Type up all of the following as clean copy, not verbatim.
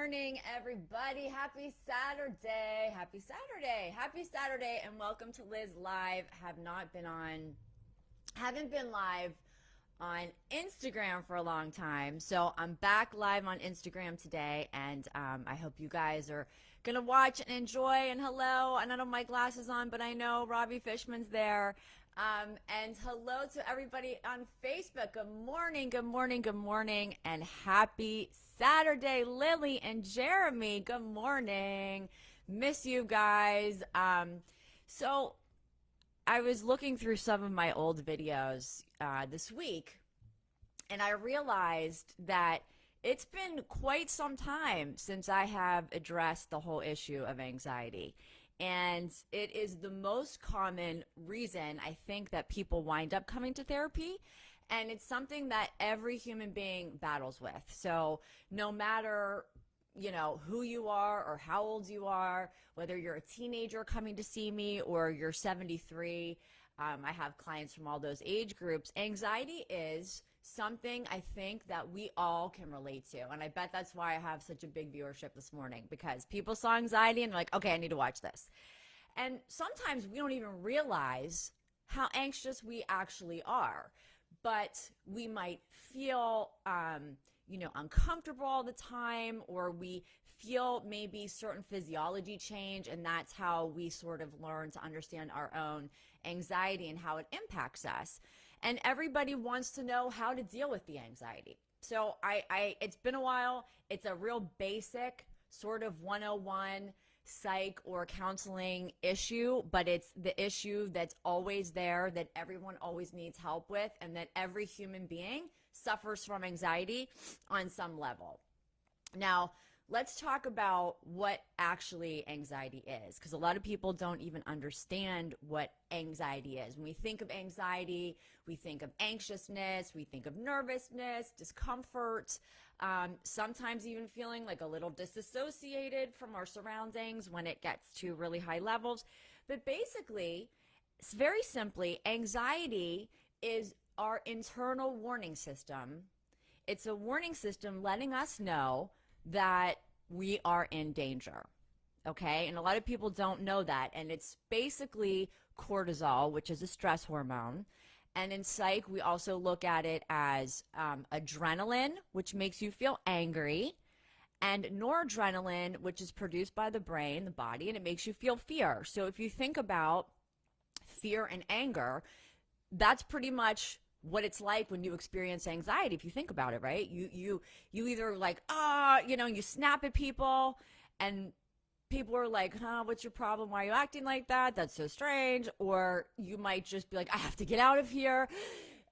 morning, everybody. Happy Saturday. Happy Saturday. Happy Saturday, and welcome to Liz Live. Haven't been live on Instagram for a long time, so I'm back live on Instagram today, and I hope you guys are gonna watch and enjoy. And hello, and I don't have my glasses on, but I know Robbie Fishman's there. And hello to everybody on Facebook. Good morning, good morning, good morning, and happy Saturday, Lily and Jeremy. Good morning. Miss you guys. So I was looking through some of my old videos this week, and I realized that it's been quite some time since I have addressed the whole issue of anxiety. And it is the most common reason, I think, that people wind up coming to therapy. And it's something that every human being battles with. So no matter, who you are or how old you are, whether you're a teenager coming to see me or you're 73, I have clients from all those age groups. Anxiety is something I think that we all can relate to. And I bet that's why I have such a big viewership this morning, because people saw anxiety and they're like, okay, I need to watch this. And sometimes we don't even realize how anxious we actually are, but we might feel, uncomfortable all the time, or we feel maybe certain physiology change, and that's how we sort of learn to understand our own anxiety and how it impacts us. And everybody wants to know how to deal with the anxiety. So it's been a while. It's a real basic sort of 101 psych or counseling issue, but it's the issue that's always there, that everyone always needs help with, and that every human being suffers from anxiety on some level. Now, let's talk about what actually anxiety is, because a lot of people don't even understand what anxiety is. When we think of anxiety, we think of anxiousness, we think of nervousness, discomfort, sometimes even feeling like a little disassociated from our surroundings when it gets to really high levels. But basically, very simply, anxiety is our internal warning system. It's a warning system letting us know that we are in danger, okay? And a lot of people don't know that. And it's basically cortisol, which is a stress hormone. And in psych, we also look at it as adrenaline, which makes you feel angry, and noradrenaline, which is produced by the brain, the body, and it makes you feel fear. So if you think about fear and anger, that's pretty much what it's like when you experience anxiety, if you think about it, right? You either like, you snap at people, and people are like, what's your problem? Why are you acting like that? That's so strange. Or you might just be like, I have to get out of here.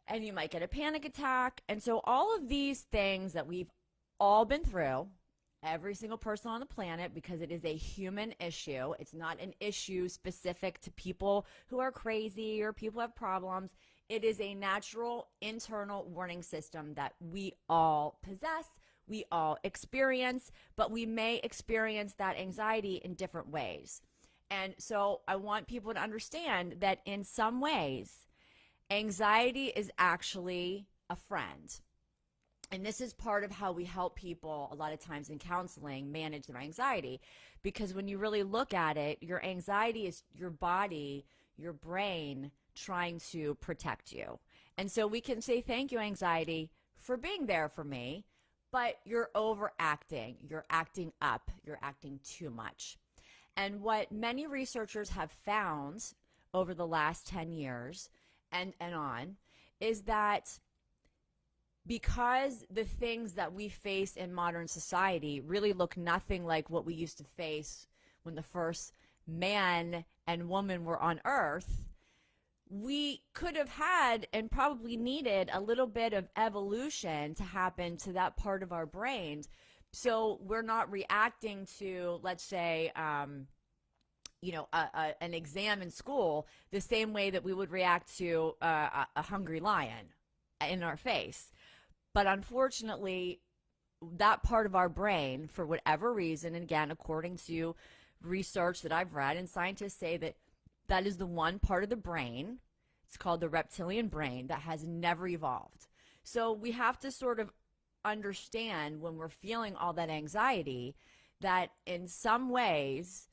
And you might get a panic attack. And so all of these things that we've all been through, every single person on the planet, because it is a human issue. It's not an issue specific to people who are crazy or people who have problems. It is a natural internal warning system that we all possess, we all experience, but we may experience that anxiety in different ways. And so I want people to understand that in some ways, anxiety is actually a friend. And this is part of how we help people a lot of times in counseling manage their anxiety. Because when you really look at it, your anxiety is your body, your brain trying to protect you. And so we can say, thank you, anxiety, for being there for me, but you're overacting, you're acting up, you're acting too much. And what many researchers have found over the last 10 years and on is that because the things that we face in modern society really look nothing like what we used to face when the first man and woman were on Earth, we could have had and probably needed a little bit of evolution to happen to that part of our brains. So we're not reacting to, let's say, an exam in school the same way that we would react to a hungry lion in our face. But unfortunately, that part of our brain, for whatever reason, and again, according to research that I've read, and scientists say that that is the one part of the brain, it's called the reptilian brain, that has never evolved. So we have to sort of understand when we're feeling all that anxiety that in some ways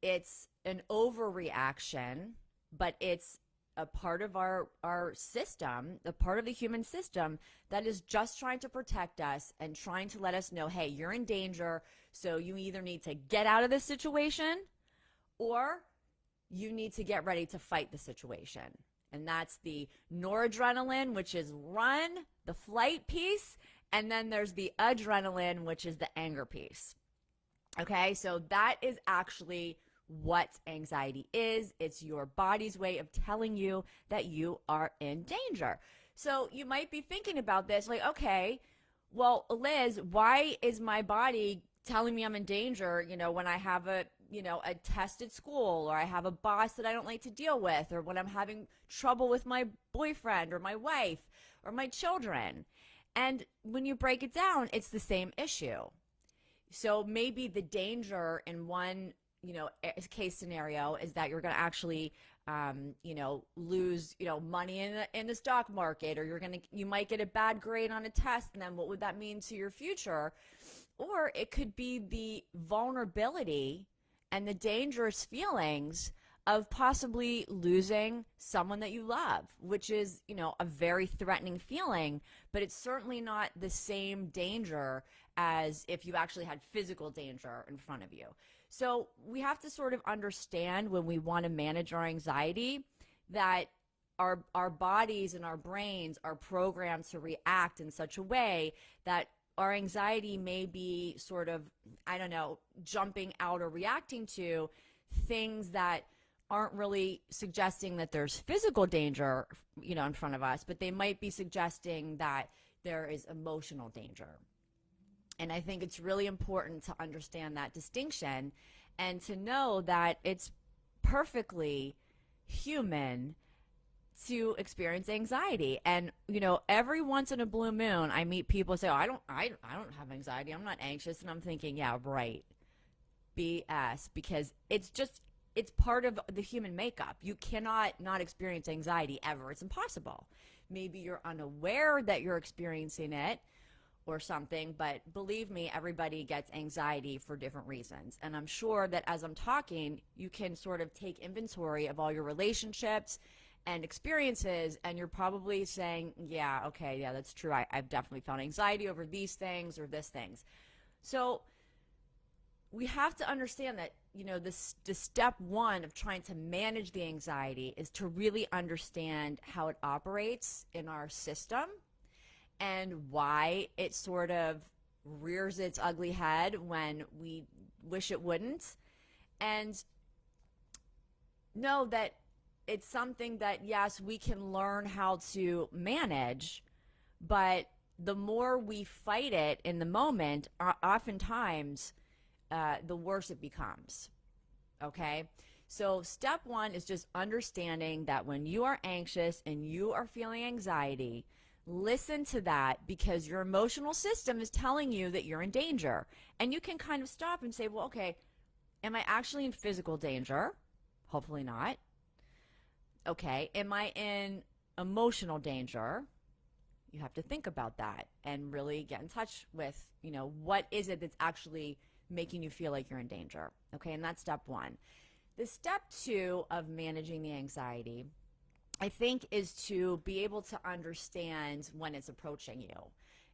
it's an overreaction, but it's a part of our system, a part of the human system that is just trying to protect us and trying to let us know, hey, you're in danger, so you either need to get out of this situation or you need to get ready to fight the situation. And that's the noradrenaline, which is run, the flight piece, and then there's the adrenaline, which is the anger piece. Okay, so that is actually what anxiety is. It's your body's way of telling you that you are in danger. So you might be thinking about this like, okay, well, Liz, why is my body telling me I'm in danger, when I have a test at school, or I have a boss that I don't like to deal with, or when I'm having trouble with my boyfriend or my wife or my children? And when you break it down, it's the same issue. So maybe the danger in one, case scenario is that you're going to actually, lose, money in the stock market, or you might get a bad grade on a test, and then what would that mean to your future? Or it could be the vulnerability and the dangerous feelings of possibly losing someone that you love, which is, a very threatening feeling, but it's certainly not the same danger as if you actually had physical danger in front of you. So we have to sort of understand, when we want to manage our anxiety, that our bodies and our brains are programmed to react in such a way that our anxiety may be sort of, jumping out or reacting to things that aren't really suggesting that there's physical danger, in front of us, but they might be suggesting that there is emotional danger. And I think it's really important to understand that distinction and to know that it's perfectly human to experience anxiety. And every once in a blue moon I meet people say, oh, I don't have anxiety, I'm not anxious, and I'm thinking, yeah, right, BS, because it's part of the human makeup. You cannot not experience anxiety ever. It's impossible. Maybe you're unaware that you're experiencing it or something, but believe me, everybody gets anxiety for different reasons. And I'm sure that as I'm talking, you can sort of take inventory of all your relationships and experiences, and you're probably saying, yeah, okay, yeah, that's true. I've definitely felt anxiety over these things or this things. So we have to understand that, the step one of trying to manage the anxiety is to really understand how it operates in our system and why it sort of rears its ugly head when we wish it wouldn't. And know that it's something that, yes, we can learn how to manage, but the more we fight it in the moment, oftentimes the worse it becomes. Okay? So step one is just understanding that when you are anxious and you are feeling anxiety, listen to that, because your emotional system is telling you that you're in danger. And you can kind of stop and say, well, okay, am I actually in physical danger? Hopefully not. Okay, am I in emotional danger? You have to think about that and really get in touch with, what is it that's actually making you feel like you're in danger. Okay, and that's step one. The step two of managing the anxiety, I think, is to be able to understand when it's approaching you.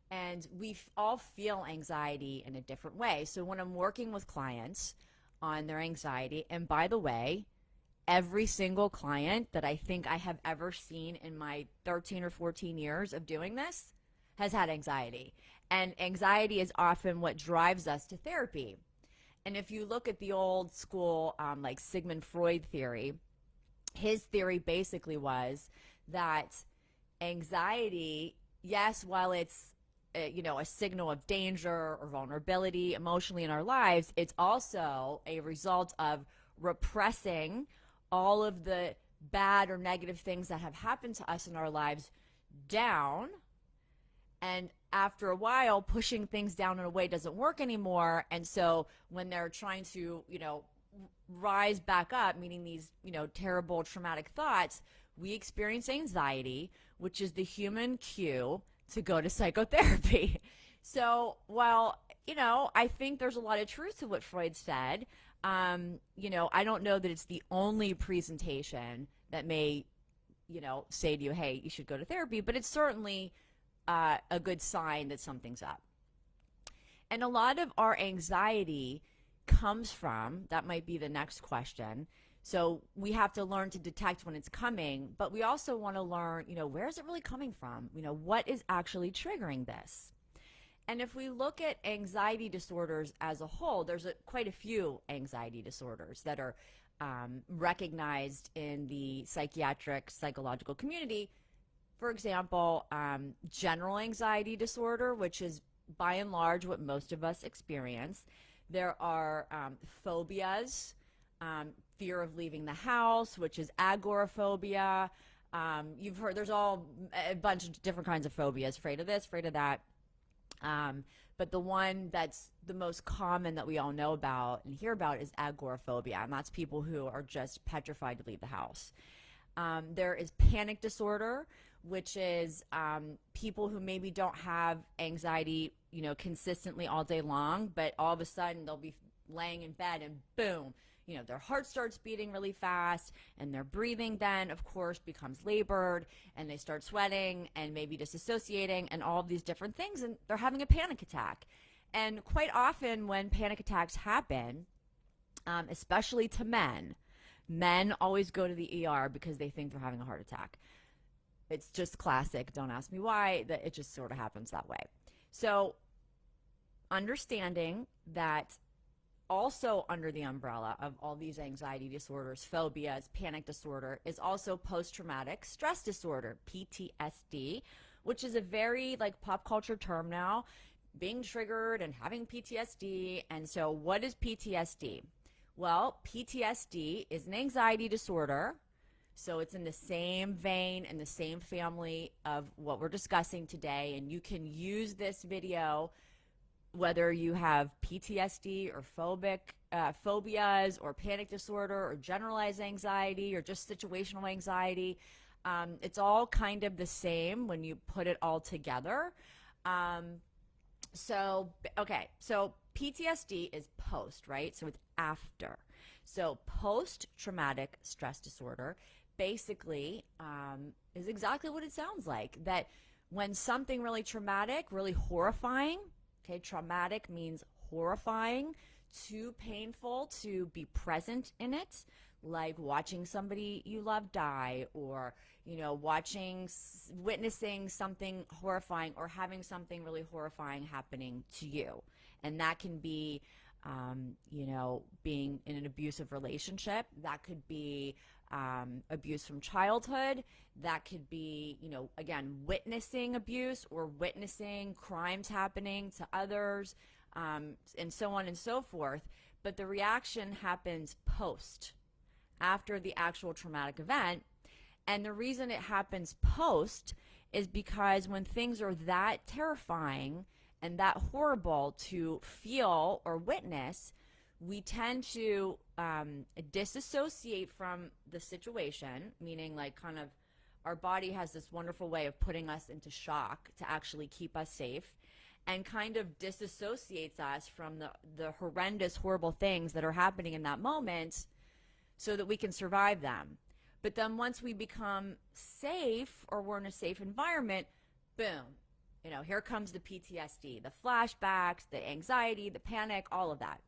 And we all feel anxiety in a different way. So when I'm working with clients on their anxiety, and by the way, every single client that I think I have ever seen in my 13 or 14 years of doing this has had anxiety. And anxiety is often what drives us to therapy. And if you look at the old school, like Sigmund Freud theory, his theory basically was that anxiety, yes, while it's a signal of danger or vulnerability emotionally in our lives, it's also a result of repressing all of the bad or negative things that have happened to us in our lives down. And after a while, pushing things down in a way doesn't work anymore. And so when they're trying to, rise back up, meaning these, terrible traumatic thoughts, we experience anxiety, which is the human cue to go to psychotherapy. So, well, I think there's a lot of truth to what Freud said. I don't know that it's the only presentation that may, say to you, hey, you should go to therapy, but it's certainly a good sign that something's up. And a lot of our anxiety comes from, that might be the next question. So we have to learn to detect when it's coming, but we also want to learn, where is it really coming from? What is actually triggering this? And if we look at anxiety disorders as a whole, there's quite a few anxiety disorders that are recognized in the psychiatric psychological community. For example, general anxiety disorder, which is by and large what most of us experience. There are phobias, fear of leaving the house, which is agoraphobia. You've heard there's all a bunch of different kinds of phobias, afraid of this, afraid of that. But the one that's the most common that we all know about and hear about is agoraphobia, and that's people who are just petrified to leave the house. There is panic disorder, which is people who maybe don't have anxiety, consistently all day long, but all of a sudden they'll be laying in bed and boom, their heart starts beating really fast and their breathing then, of course, becomes labored and they start sweating and maybe disassociating and all of these different things, and they're having a panic attack. And quite often when panic attacks happen, especially to men always go to the ER because they think they're having a heart attack. It's just classic. Don't ask me why. That it just sort of happens that way. So understanding that also under the umbrella of all these anxiety disorders, phobias, panic disorder, is also post-traumatic stress disorder, PTSD, which is a very pop culture term now, being triggered and having PTSD. And so what is PTSD? Well, PTSD is an anxiety disorder. So it's in the same vein and the same family of what we're discussing today. And you can use this video whether you have PTSD or phobias or panic disorder or generalized anxiety or just situational anxiety. It's all kind of the same when you put it all together. So PTSD is post, right? So it's after. So post-traumatic stress disorder basically is exactly what it sounds like. That when something really traumatic, really horrifying, okay, traumatic means horrifying, too painful to be present in it, like watching somebody you love die, or witnessing something horrifying, or having something really horrifying happening to you. And that can be being in an abusive relationship. That could be abuse from childhood. That could be, again, witnessing abuse or witnessing crimes happening to others, and so on and so forth. But the reaction happens post, after the actual traumatic event. And the reason it happens post is because when things are that terrifying and that horrible to feel or witness, we tend to disassociate from the situation, meaning our body has this wonderful way of putting us into shock to actually keep us safe, and kind of disassociates us from the horrendous, horrible things that are happening in that moment so that we can survive them. But then once we become safe, or we're in a safe environment, boom, here comes the PTSD, the flashbacks, the anxiety, the panic, all of that.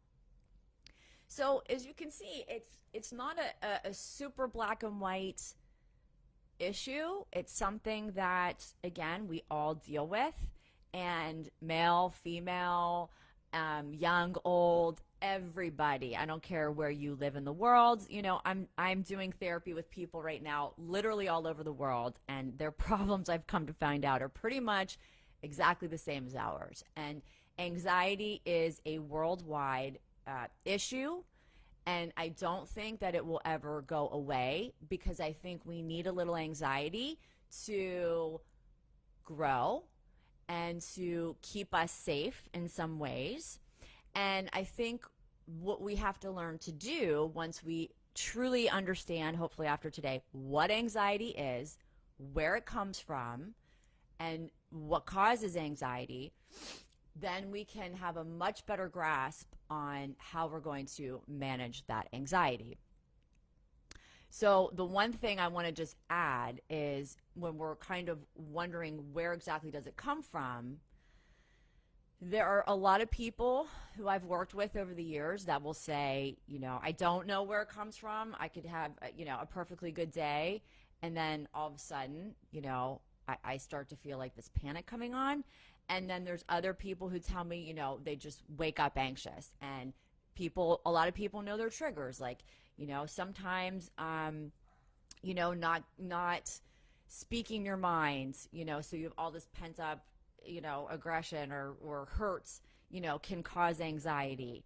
So as you can see, it's not a super black and white issue. It's something that, again, we all deal with, and male, female, young, old, everybody. I don't care where you live in the world. I'm doing therapy with people right now, literally all over the world, and their problems, I've come to find out, are pretty much exactly the same as ours. And anxiety is a worldwide issue, and I don't think that it will ever go away, because I think we need a little anxiety to grow and to keep us safe in some ways. And I think what we have to learn to do, once we truly understand, hopefully after today, what anxiety is, where it comes from, and what causes anxiety, then we can have a much better grasp on how we're going to manage that anxiety. So the one thing I want to just add is when we're kind of wondering where exactly does it come from, there are a lot of people who I've worked with over the years that will say, I don't know where it comes from. I could have, a perfectly good day, and then all of a sudden, I start to feel like this panic coming on. And then there's other people who tell me, they just wake up anxious. And a lot of people know their triggers. Like, sometimes, not speaking your mind, so you have all this pent up, aggression or hurts, can cause anxiety.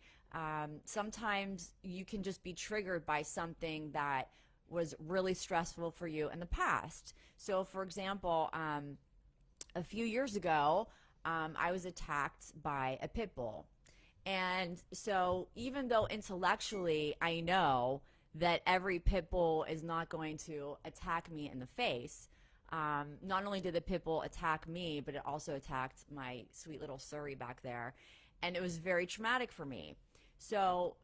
Sometimes you can just be triggered by something that was really stressful for you in the past. So, for example, a few years ago, I was attacked by a pit bull. And so even though intellectually I know that every pit bull is not going to attack me in the face, not only did the pit bull attack me, but it also attacked my sweet little Surrey back there. And it was very traumatic for me. So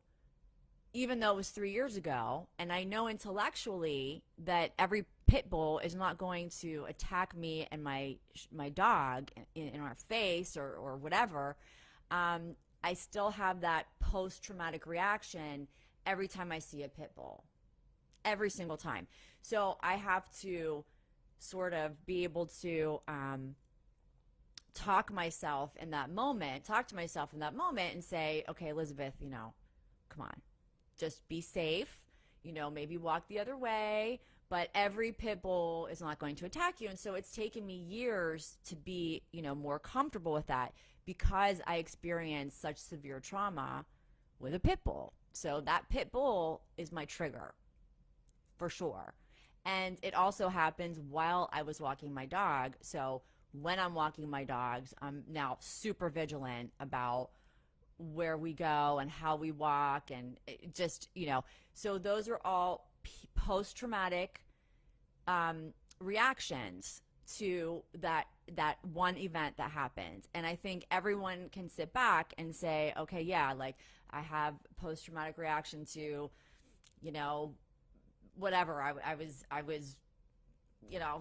even though it was 3 years ago, and I know intellectually that every pit bull is not going to attack me and my dog in our face or whatever, I still have that post-traumatic reaction every time I see a pit bull, every single time. So I have to sort of be able to talk to myself in that moment and say, okay, Elizabeth, come on, just be safe, maybe walk the other way, but every pit bull is not going to attack you. And so it's taken me years to be, more comfortable with that because I experienced such severe trauma with a pit bull. So that pit bull is my trigger for sure. And it also happens while I was walking my dog. So when I'm walking my dogs, I'm now super vigilant about where we go and how we walk, and just, so those are all post-traumatic reactions to that one event that happened. And I think everyone can sit back and say, okay, yeah, like I have post-traumatic reaction to, whatever. I was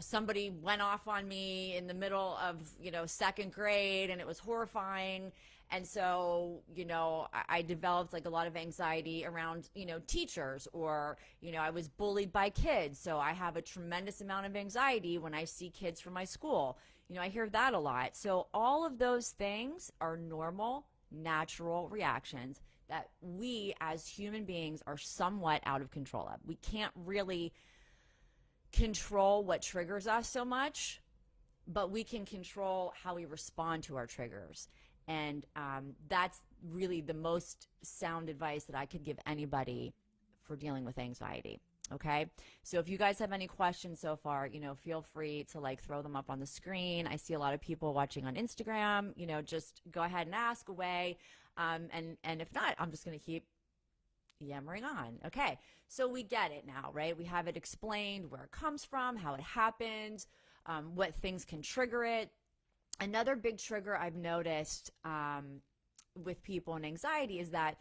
somebody went off on me in the middle of, second grade, and it was horrifying. And so, I developed like a lot of anxiety around, teachers, or, I was bullied by kids. So I have a tremendous amount of anxiety when I see kids from my school. I hear that a lot. So all of those things are normal, natural reactions that we as human beings are somewhat out of control of. We can't really control what triggers us so much, but we can control how we respond to our triggers. And that's really the most sound advice that I could give anybody for dealing with anxiety. Okay, so if you guys have any questions so far, feel free to like throw them up on the screen. I see a lot of people watching on Instagram. Just go ahead and ask away. And if not, I'm just going to keep yammering on. Okay, so we get it now, right? We have it explained where it comes from, how it happens, what things can trigger it. Another big trigger I've noticed with people and anxiety is that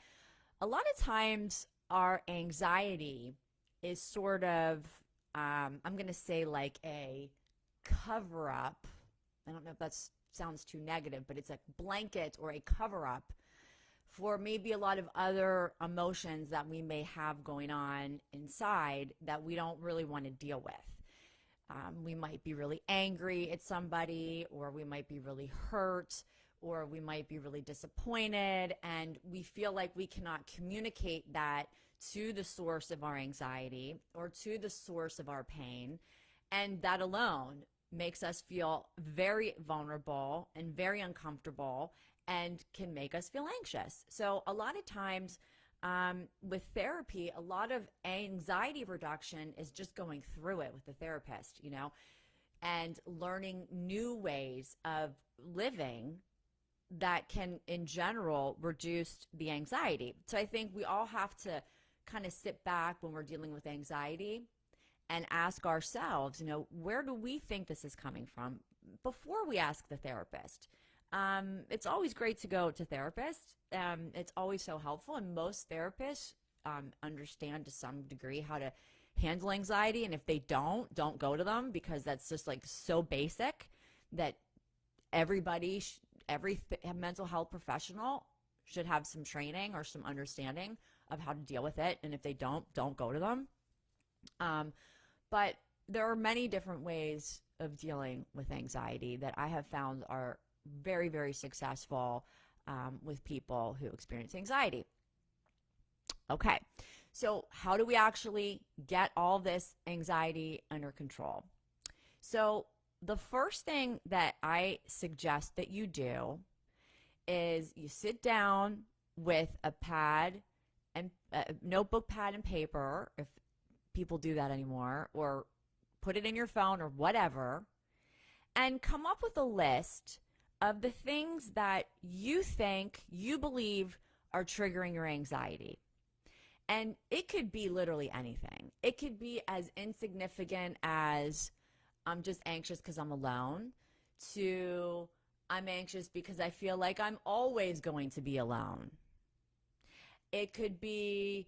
a lot of times our anxiety is sort of, I'm going to say like a cover up. I don't know if that sounds too negative, but it's a blanket or a cover up for maybe a lot of other emotions that we may have going on inside that we don't really want to deal with. We might be really angry at somebody, or we might be really hurt, or we might be really disappointed, and we feel like we cannot communicate that to the source of our anxiety or to the source of our pain. And that alone makes us feel very vulnerable and very uncomfortable and can make us feel anxious. So a lot of times with therapy, a lot of anxiety reduction is just going through it with the therapist, and learning new ways of living that can, in general, reduce the anxiety. So I think we all have to kind of sit back when we're dealing with anxiety and ask ourselves, where do we think this is coming from before we ask the therapist? it's always great to go to therapists. It's always so helpful, and most therapists understand to some degree how to handle anxiety. And if they don't go to them, because that's just like so basic that everybody, every mental health professional should have some training or some understanding of how to deal with it. And if they don't go to them. But there are many different ways of dealing with anxiety that I have found are very, very successful with people who experience anxiety. Okay, so how do we actually get all this anxiety under control? So the first thing that I suggest that you do is you sit down with a pad and notebook, pad, and paper, if people do that anymore, or put it in your phone or whatever, and come up with a list of the things that you think, you believe are triggering your anxiety. And it could be literally anything. It could be as insignificant as I'm just anxious because I'm alone, to I'm anxious because I feel like I'm always going to be alone. It could be,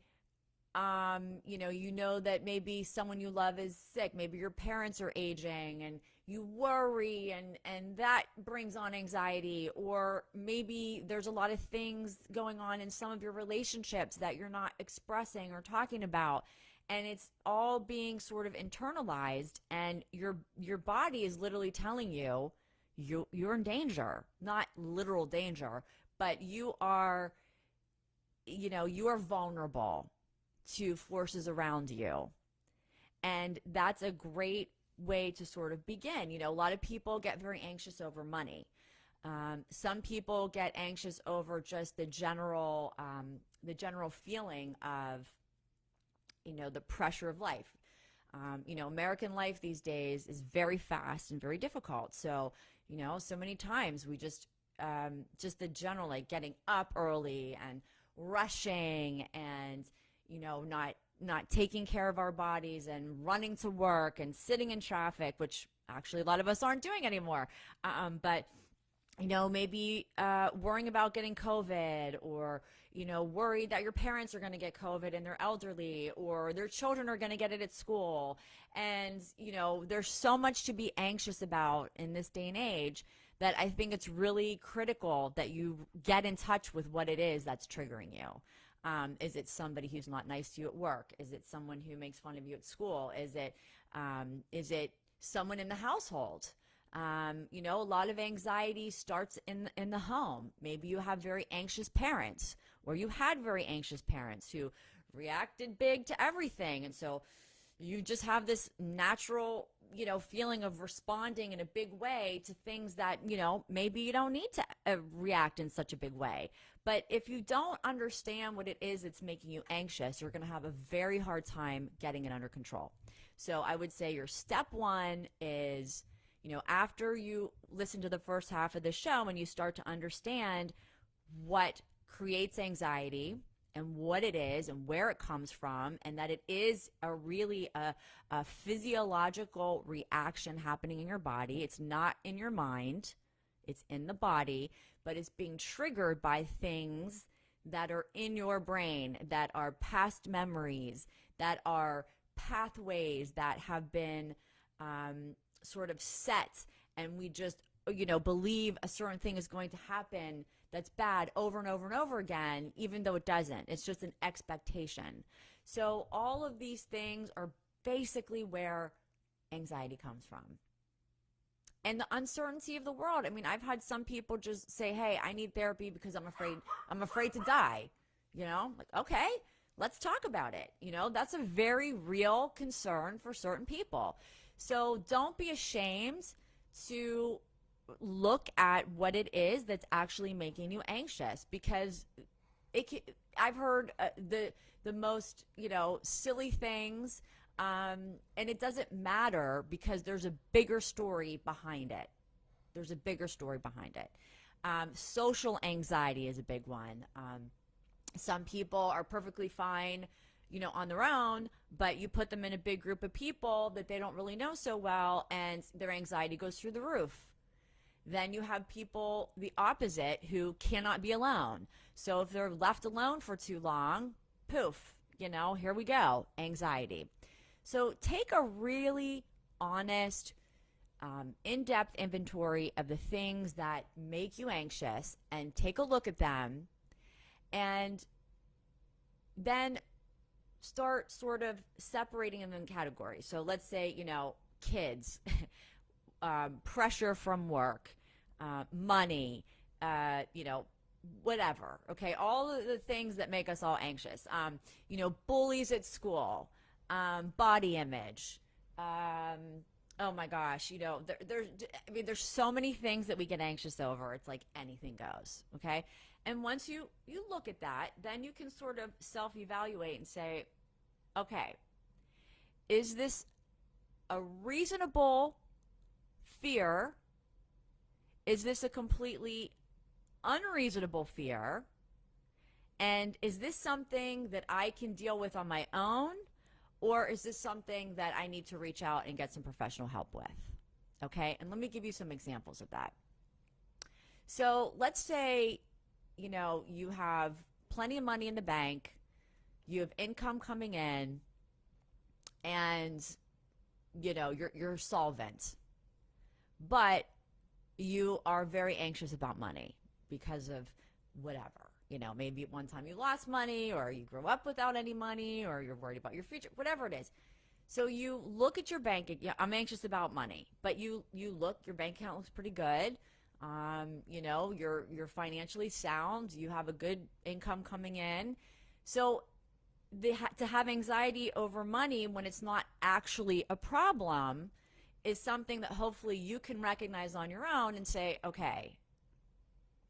you know that maybe someone you love is sick. Maybe your parents are aging and you worry, and that brings on anxiety. Or maybe there's a lot of things going on in some of your relationships that you're not expressing or talking about. And it's all being sort of internalized, and your body is literally telling you you're in danger. Not literal danger, but you are vulnerable to forces around you. And that's a great way to sort of begin. A lot of people get very anxious over money. Some people get anxious over just the general feeling of, the pressure of life. American life these days is very fast and very difficult. So, so many times we just the general, like getting up early and rushing and, not taking care of our bodies and running to work and sitting in traffic, which actually a lot of us aren't doing anymore. But maybe worrying about getting COVID, or, worried that your parents are going to get COVID and they're elderly, or their children are going to get it at school. And, there's so much to be anxious about in this day and age that I think it's really critical that you get in touch with what it is that's triggering you. Is it somebody who's not nice to you at work? Is it someone who makes fun of you at school? Is it someone in the household? A lot of anxiety starts in the home. Maybe you have very anxious parents, or you had very anxious parents who reacted big to everything. And so you just have this natural, feeling of responding in a big way to things that, maybe you don't need to react in such a big way. But if you don't understand what it is that's making you anxious, you're going to have a very hard time getting it under control. So I would say your step one is, after you listen to the first half of the show and you start to understand what creates anxiety and what it is and where it comes from, and that it is really a physiological reaction happening in your body. It's not in your mind, it's in the body, but it's being triggered by things that are in your brain, that are past memories, that are pathways that have been sort of set, and we just believe a certain thing is going to happen that's bad over and over and over again, even though it doesn't. It's just an expectation. So all of these things are basically where anxiety comes from. And the uncertainty of the world. I mean, I've had some people just say, hey, I need therapy because I'm afraid to die. Like, okay, let's talk about it. That's a very real concern for certain people. So don't be ashamed to look at what it is that's actually making you anxious, because I've heard the most, silly things, and it doesn't matter because there's a bigger story behind it. There's a bigger story behind it. Social anxiety is a big one. Some people are perfectly fine, on their own, but you put them in a big group of people that they don't really know so well, and their anxiety goes through the roof. Then you have people, the opposite, who cannot be alone. So if they're left alone for too long, poof, here we go, anxiety. So take a really honest, in-depth inventory of the things that make you anxious and take a look at them, and then start sort of separating them in categories. So let's say, kids, pressure from work, money, whatever. Okay, all of the things that make us all anxious. Bullies at school, body image. Oh my gosh, there's so many things that we get anxious over. It's like anything goes. Okay, and once you look at that, then you can sort of self-evaluate and say, okay, is this a reasonable fear? Is this a completely unreasonable fear? And is this something that I can deal with on my own? Or is this something that I need to reach out and get some professional help with? Okay, and let me give you some examples of that. So let's say, you have plenty of money in the bank, you have income coming in, and, you're solvent. But you are very anxious about money because of whatever. Maybe at one time you lost money, or you grew up without any money, or you're worried about your future, whatever it is. So you look at your bank, I'm anxious about money, but you look, your bank account looks pretty good. You're financially sound, you have a good income coming in. So to have anxiety over money when it's not actually a problem is something that hopefully you can recognize on your own and say, okay,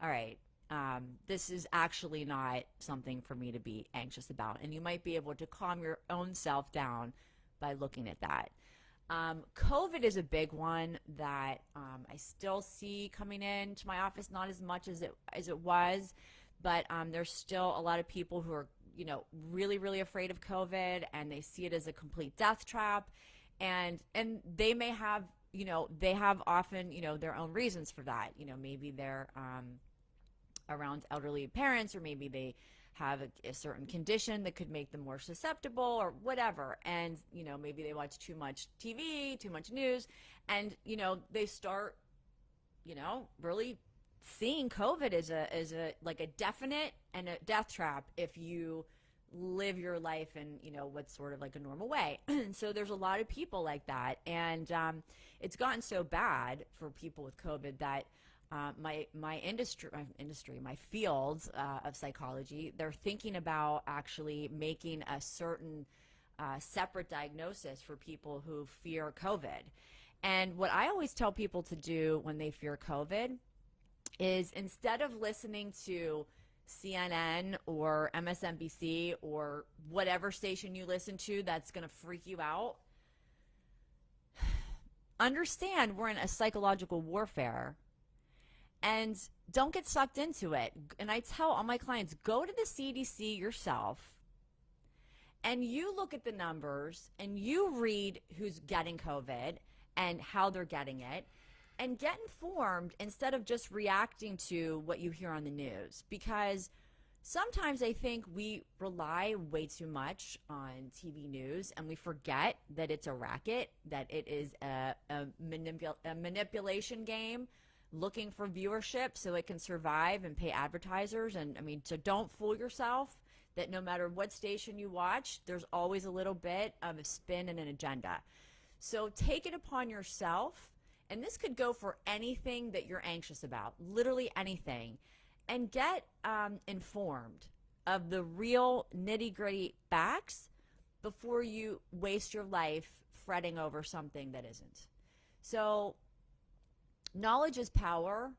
all right, this is actually not something for me to be anxious about. And you might be able to calm your own self down by looking at that. COVID is a big one that I still see coming into my office, not as much as it was, but there's still a lot of people who are, really, really afraid of COVID, and they see it as a complete death trap. And they may have, they have often, their own reasons for that. Maybe they're around elderly parents, or maybe they have a certain condition that could make them more susceptible, or whatever. And, maybe they watch too much TV, too much news, and, they start, really seeing COVID as a like a definite and a death trap if you live your life in, what's sort of like a normal way. So there's a lot of people like that. And it's gotten so bad for people with COVID that my field of psychology, they're thinking about actually making a certain separate diagnosis for people who fear COVID. And what I always tell people to do when they fear COVID is, instead of listening to CNN or MSNBC or whatever station you listen to that's going to freak you out, understand we're in a psychological warfare, and don't get sucked into it. And I tell all my clients, go to the CDC yourself and you look at the numbers and you read who's getting COVID and how they're getting it, and get informed instead of just reacting to what you hear on the news. Because sometimes I think we rely way too much on TV news, and we forget that it's a racket, that it is a manipulation game looking for viewership so it can survive and pay advertisers. And so don't fool yourself that no matter what station you watch, there's always a little bit of a spin and an agenda. So take it upon yourself. And this could go for anything that you're anxious about, literally anything, and get informed of the real nitty-gritty facts before you waste your life fretting over something that isn't. So knowledge is power,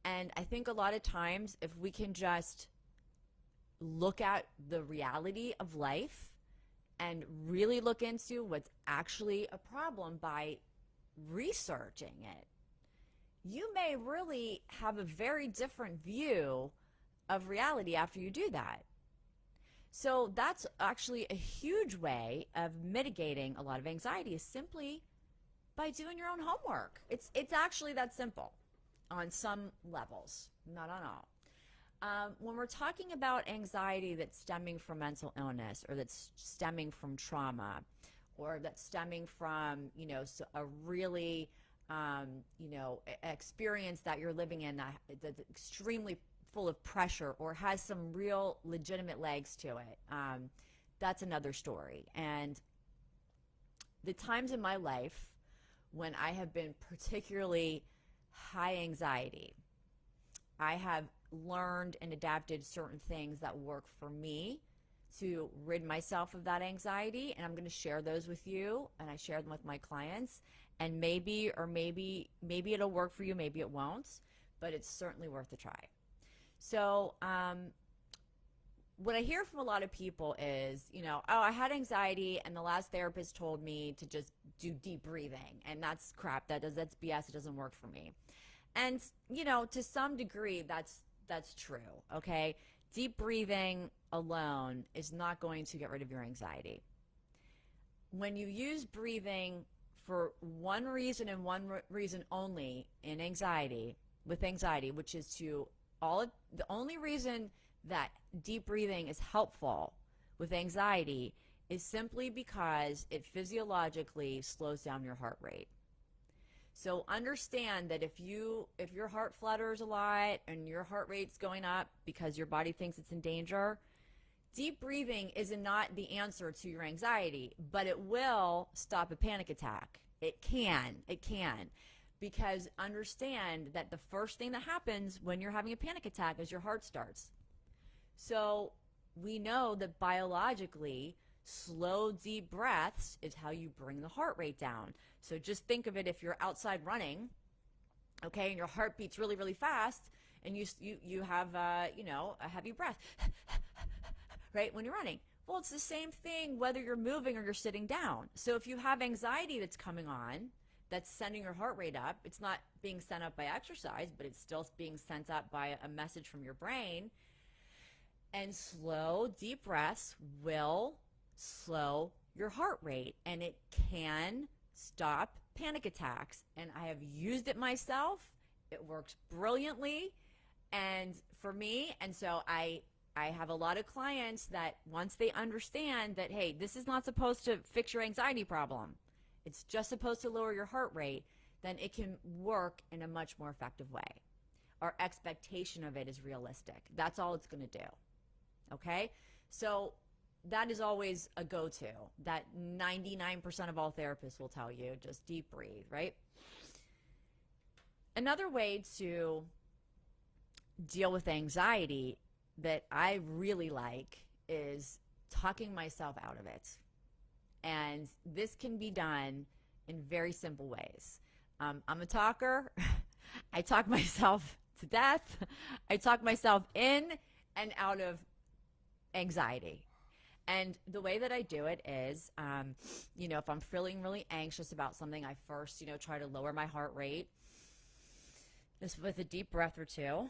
and I think a lot of times if we can just look at the reality of life and really look into what's actually a problem by researching it, you may really have a very different view of reality after you do that. So that's actually a huge way of mitigating a lot of anxiety, is simply by doing your own homework. It's actually that simple. on some levels, not on all. When we're talking about anxiety that's stemming from mental illness, or that's stemming from trauma, or that's stemming from, a really, experience that you're living in that's extremely full of pressure or has some real legitimate legs to it, that's another story. And the times in my life when I have been particularly high anxiety, I have learned and adapted certain things that work for me to rid myself of that anxiety, and I'm going to share those with you, and I share them with my clients, and maybe it'll work for you, maybe it won't, but it's certainly worth a try. So what I hear from a lot of people is, oh, I had anxiety and the last therapist told me to just do deep breathing, and that's crap. That's BS. It doesn't work for me. And, to some degree, that's true, okay? Deep breathing alone is not going to get rid of your anxiety. When you use breathing for one reason and one reason only with anxiety, which is the only reason that deep breathing is helpful with anxiety is simply because it physiologically slows down your heart rate. So understand that if your heart flutters a lot and your heart rate's going up because your body thinks it's in danger, deep breathing is not the answer to your anxiety, but it will stop a panic attack. It can. Because understand that the first thing that happens when you're having a panic attack is your heart starts. So we know that biologically, slow, deep breaths is how you bring the heart rate down. So just think of it if you're outside running, okay, and your heart beats really, really fast, and you have, a heavy breath, right, when you're running. Well, it's the same thing whether you're moving or you're sitting down. So if you have anxiety that's coming on, that's sending your heart rate up, it's not being sent up by exercise, but it's still being sent up by a message from your brain. And slow, deep breaths will slow your heart rate, and it can stop panic attacks. And I have used it myself. It works brilliantly and for me. And so I have a lot of clients that once they understand that, hey, this is not supposed to fix your anxiety problem, it's just supposed to lower your heart rate, then it can work in a much more effective way. Our expectation of it is realistic. That's all it's going to do. Okay? So that is always a go-to. That 99% of all therapists will tell you, just deep breathe, right? Another way to deal with anxiety that I really like is talking myself out of it. And this can be done in very simple ways. I'm a talker. I talk myself to death. I talk myself in and out of anxiety. And the way that I do it is, if I'm feeling really anxious about something, I first, try to lower my heart rate just with a deep breath or two.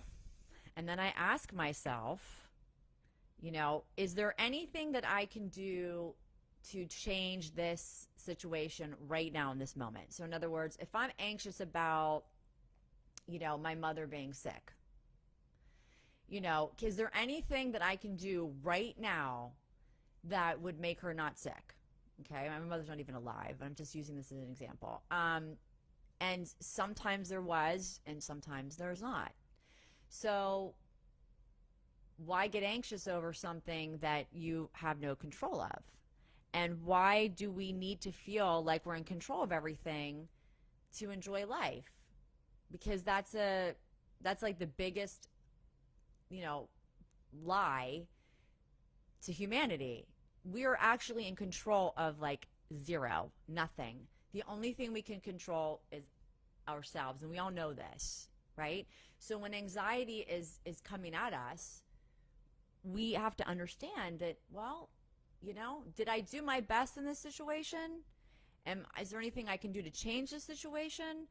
And then I ask myself, is there anything that I can do to change this situation right now in this moment? So in other words, if I'm anxious about, my mother being sick, is there anything that I can do right now that would make her not sick? Okay, my mother's not even alive. I'm just using this as an example. And sometimes there was, and sometimes there's not. So why get anxious over something that you have no control of? And why do we need to feel like we're in control of everything to enjoy life? Because that's like the biggest, lie to humanity. We are actually in control of like zero, nothing. The only thing we can control is ourselves, and we all know this, right? So when anxiety is coming at us, we have to understand that, well, did I do my best in this situation? Is there anything I can do to change the situation?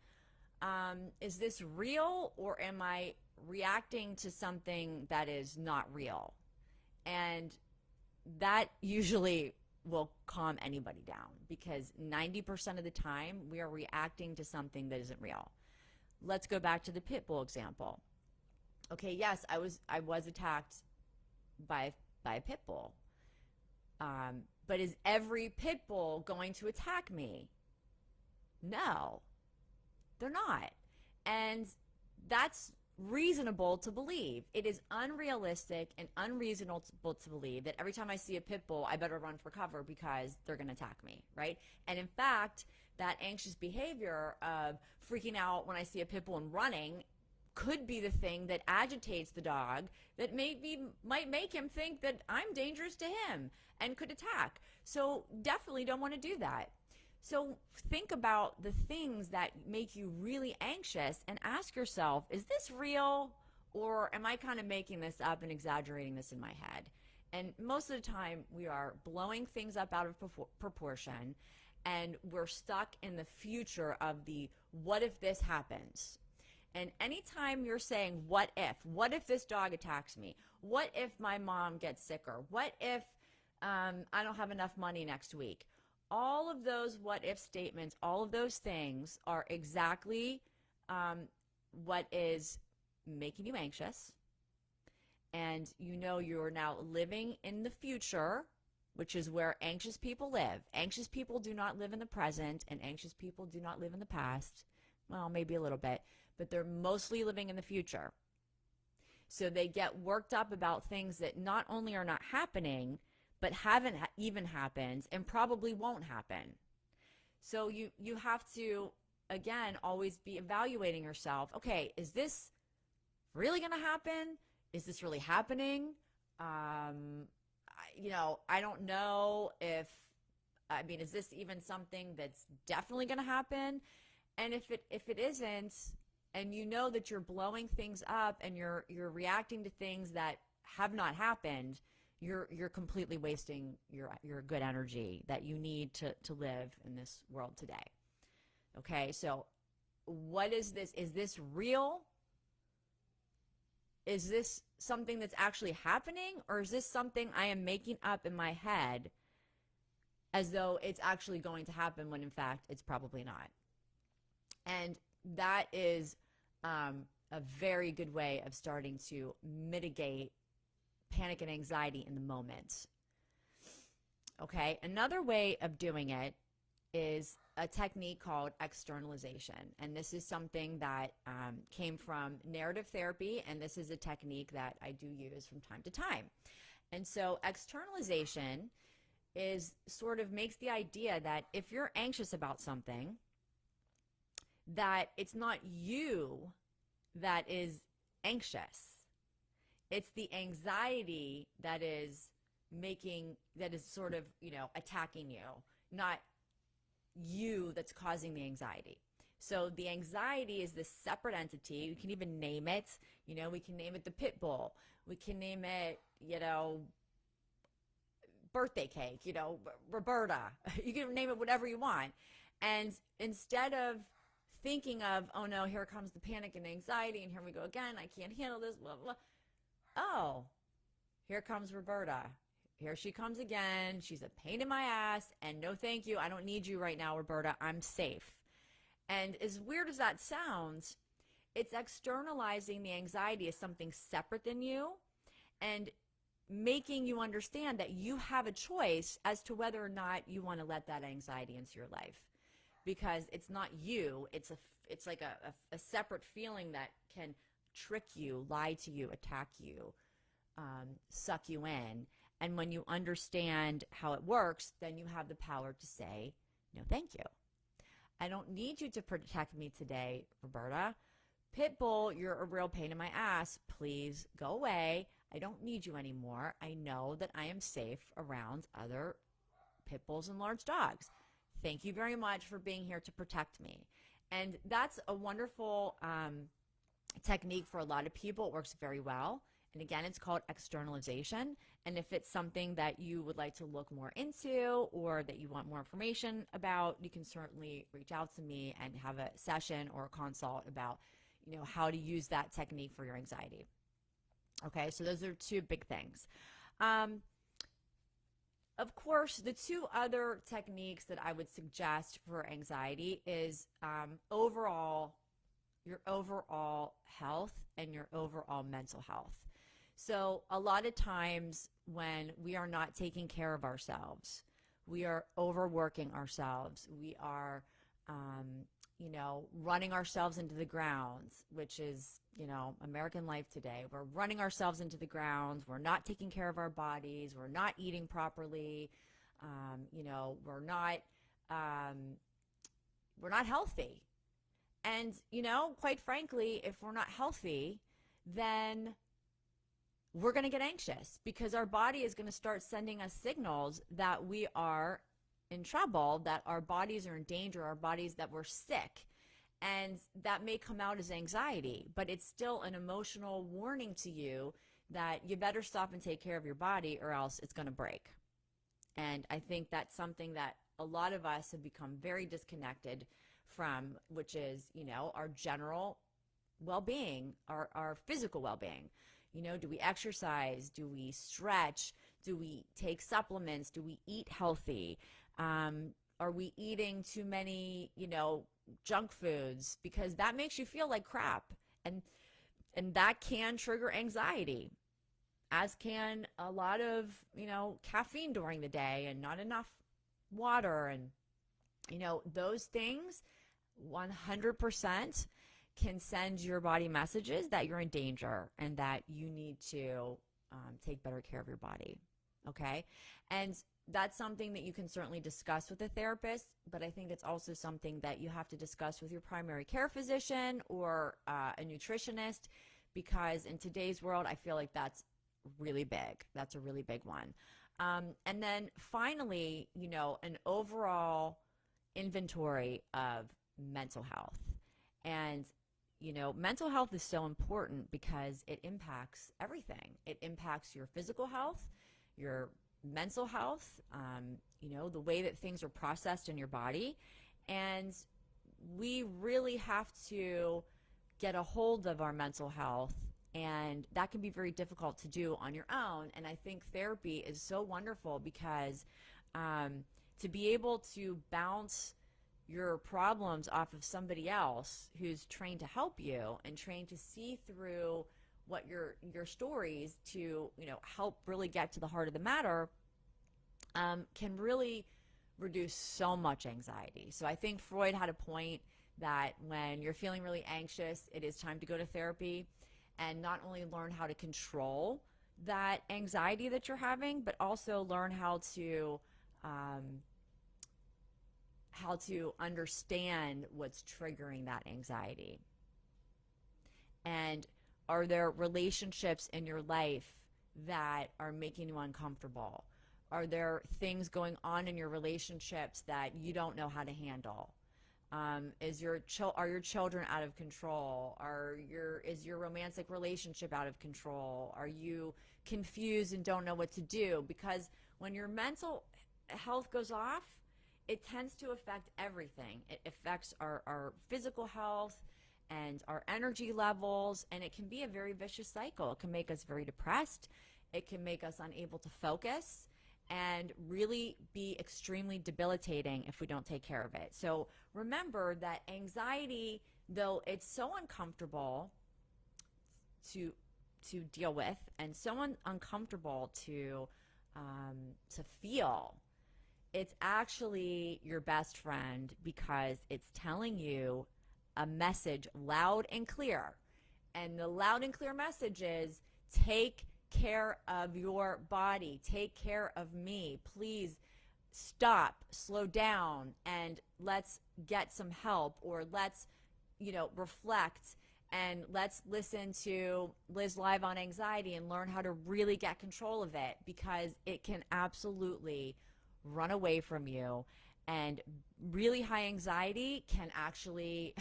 Is this real, or am I reacting to something that is not real? And that usually will calm anybody down, because 90% of the time we are reacting to something that isn't real. let's go back to the pit bull example. Okay, yes, I was attacked by a pit bull. But is every pit bull going to attack me? No, they're not. And that's reasonable to believe. It is unrealistic and unreasonable to believe that every time I see a pit bull, I better run for cover because they're going to attack me, right? And in fact, that anxious behavior of freaking out when I see a pit bull and running could be the thing that agitates the dog, that might make him think that I'm dangerous to him and could attack. So definitely don't want to do that. So think about the things that make you really anxious and ask yourself, is this real, or am I kind of making this up and exaggerating this in my head? And most of the time we are blowing things up out of proportion, and we're stuck in the future of the what if this happens. And anytime you're saying what if this dog attacks me, what if my mom gets sicker, what if I don't have enough money next week, all of those what if statements, all of those things are exactly what is making you anxious. And you know you're now living in the future, which is where anxious people live. Anxious people do not live in the present, and anxious people do not live in the past. Well, maybe a little bit, but they're mostly living in the future. So they get worked up about things that not only are not happening, but haven't even happened and probably won't happen. So you have to, again, always be evaluating yourself. Okay, is this really going to happen? Is this really happening? I don't know is this even something that's definitely going to happen? And if it isn't, and you know that you're blowing things up and you're reacting to things that have not happened, you're completely wasting your good energy that you need to live in this world today. Okay, so what is this? Is this real? Is this something that's actually happening, or is this something I am making up in my head as though it's actually going to happen when in fact it's probably not? And that is a very good way of starting to mitigate panic and anxiety in the moment. Okay, another way of doing it is a technique called externalization. And this is something that came from narrative therapy, and this is a technique that I do use from time to time. And so externalization is sort of makes the idea that if you're anxious about something, that it's not you that is anxious. It's the anxiety that is sort of, attacking you, not you that's causing the anxiety. So the anxiety is this separate entity. We can even name it, we can name it the pit bull. We can name it, birthday cake, Roberta. You can name it whatever you want. And instead of thinking of, oh no, here comes the panic and anxiety, and here we go again, I can't handle this, blah, blah. Oh, here comes Roberta. Here she comes again. She's a pain in my ass, and no thank you. I don't need you right now, Roberta. I'm safe. And as weird as that sounds, it's externalizing the anxiety as something separate than you and making you understand that you have a choice as to whether or not you want to let that anxiety into your life. Because it's not you, it's like a separate feeling that can trick you, lie to you, attack you, suck you in. And when you understand how it works, then you have the power to say, no, thank you. I don't need you to protect me today, Roberta. Pitbull, you're a real pain in my ass. Please go away. I don't need you anymore. I know that I am safe around other pit bulls and large dogs. Thank you very much for being here to protect me. And that's a wonderful technique for a lot of people. It works very well. And again, it's called externalization. And if it's something that you would like to look more into or that you want more information about, you can certainly reach out to me and have a session or a consult about, how to use that technique for your anxiety. Okay, so those are two big things. Of course, the two other techniques that I would suggest for anxiety is overall your overall health and your overall mental health. So a lot of times when we are not taking care of ourselves, we are overworking ourselves, we are running ourselves into the grounds, which is, American life today. We're running ourselves into the grounds. We're not taking care of our bodies. We're not eating properly. We're not healthy. And, quite frankly, if we're not healthy, then we're going to get anxious because our body is going to start sending us signals that we are in trouble, that our bodies are in danger, our bodies that we're sick. And that may come out as anxiety, but it's still an emotional warning to you that you better stop and take care of your body or else it's going to break. And I think that's something that a lot of us have become very disconnected from, which is, our general well-being, our physical well-being. Do we exercise? Do we stretch? Do we take supplements? Do we eat healthy? Are we eating too many, junk foods? Because that makes you feel like crap. And that can trigger anxiety, as can a lot of, caffeine during the day and not enough water. And, those things 100% can send your body messages that you're in danger and that you need to take better care of your body. Okay. And that's something that you can certainly discuss with a therapist, but I think it's also something that you have to discuss with your primary care physician or a nutritionist, because in today's world, I feel like that's really big. That's a really big one. And then finally, an overall inventory of mental health. And mental health is so important because it impacts everything. It impacts your physical health, your mental health, the way that things are processed in your body. And we really have to get a hold of our mental health, and that can be very difficult to do on your own. And I think therapy is so wonderful because to be able to bounce your problems off of somebody else who's trained to help you and trained to see through what your stories to help really get to the heart of the matter, can really reduce so much anxiety. So I think Freud had a point that when you're feeling really anxious, it is time to go to therapy and not only learn how to control that anxiety that you're having, but also learn how to understand what's triggering that anxiety. And are there relationships in your life that are making you uncomfortable? Are there things going on in your relationships that you don't know how to handle? Are your children out of control? Is your romantic relationship out of control? Are you confused and don't know what to do? Because when your mental health goes off, it tends to affect everything. It affects our physical health and our energy levels, and it can be a very vicious cycle. It can make us very depressed. It can make us unable to focus and really be extremely debilitating if we don't take care of it. So remember that anxiety, though it's so uncomfortable to deal with and so uncomfortable to feel, it's actually your best friend because it's telling you a message loud and clear. And the loud and clear message is, take care of your body. Take care of me. Please stop, slow down, and let's get some help, or let's, reflect, and let's listen to Liz Live on Anxiety and learn how to really get control of it, because it can absolutely run away from you. And really high anxiety can actually,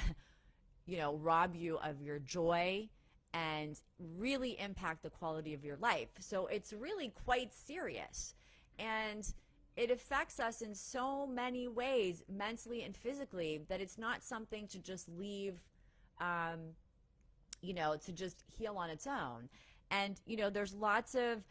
rob you of your joy and really impact the quality of your life. So it's really quite serious. And it affects us in so many ways, mentally and physically, that it's not something to just leave, to just heal on its own. And, there's lots of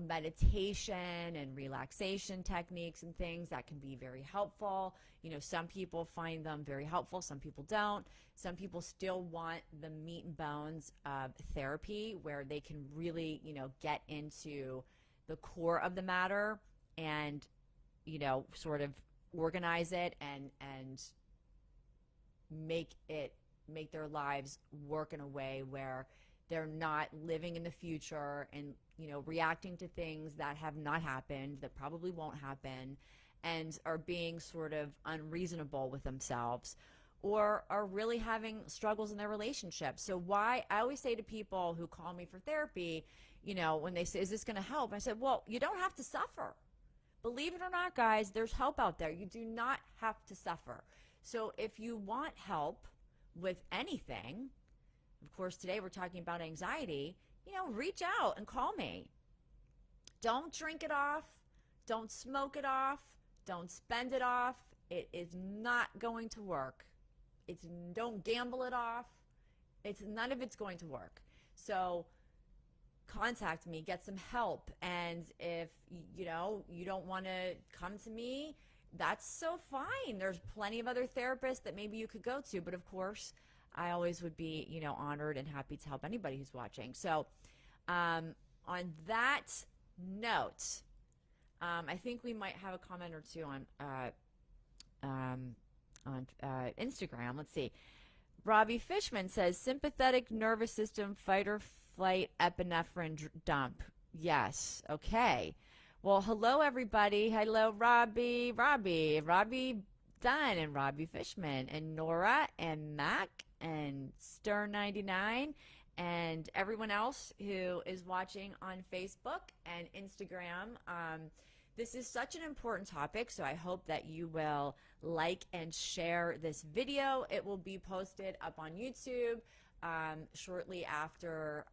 meditation and relaxation techniques and things that can be very helpful. Some people find them very helpful, some people don't. Some people still want the meat and bones of therapy where they can really, get into the core of the matter and, sort of organize it and make their lives work in a way where they're not living in the future and reacting to things that have not happened, that probably won't happen, and are being sort of unreasonable with themselves, or are really having struggles in their relationships. So I always say to people who call me for therapy, when they say, is this going to help? I said, well, you don't have to suffer. Believe it or not, guys, there's help out there. You do not have to suffer. So if you want help with anything, of course, today we're talking about anxiety, reach out and call me. Don't drink it off. Don't smoke it off. Don't spend it off. It is not going to work. Don't gamble it off. None of it's going to work. So contact me, get some help. And if, you don't want to come to me, that's so fine. There's plenty of other therapists that maybe you could go to. But of course, I always would be, honored and happy to help anybody who's watching. So on that note, I think we might have a comment or two on Instagram. Let's see. Robbie Fishman says, sympathetic nervous system, fight or flight, epinephrine dump. Yes. Okay. Well, hello, everybody. Hello, Robbie Dunn and Robbie Fishman and Nora and Mac and Stern99 and everyone else who is watching on Facebook and Instagram. This is such an important topic, so I hope that you will like and share this video. It will be posted up on YouTube shortly after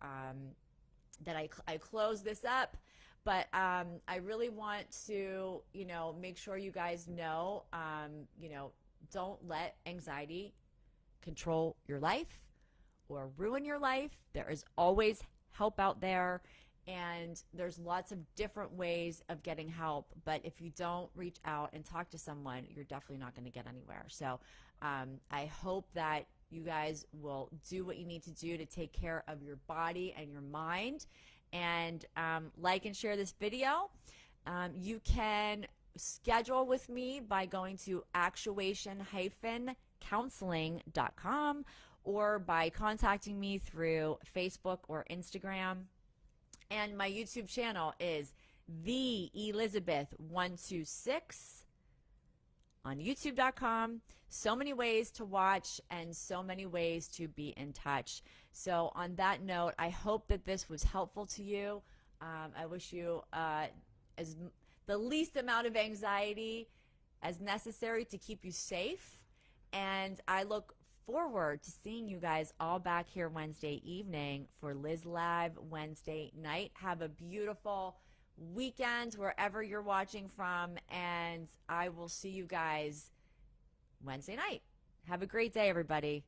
that I close this up. But I really want to, make sure you guys know, don't let anxiety control your life or ruin your life. There is always help out there, and there's lots of different ways of getting help. But if you don't reach out and talk to someone, you're definitely not going to get anywhere. So I hope that you guys will do what you need to do to take care of your body and your mind. And like and share this video. You can schedule with me by going to actuation-counseling.com or by contacting me through Facebook or Instagram. And my YouTube channel is The Elizabeth126 on youtube.com. So many ways to watch and so many ways to be in touch. So on that note, I hope that this was helpful to you. I wish you the least amount of anxiety as necessary to keep you safe. And I look forward to seeing you guys all back here Wednesday evening for Liz Live Wednesday night. Have a beautiful weekend wherever you're watching from, and I will see you guys Wednesday night. Have a great day, everybody.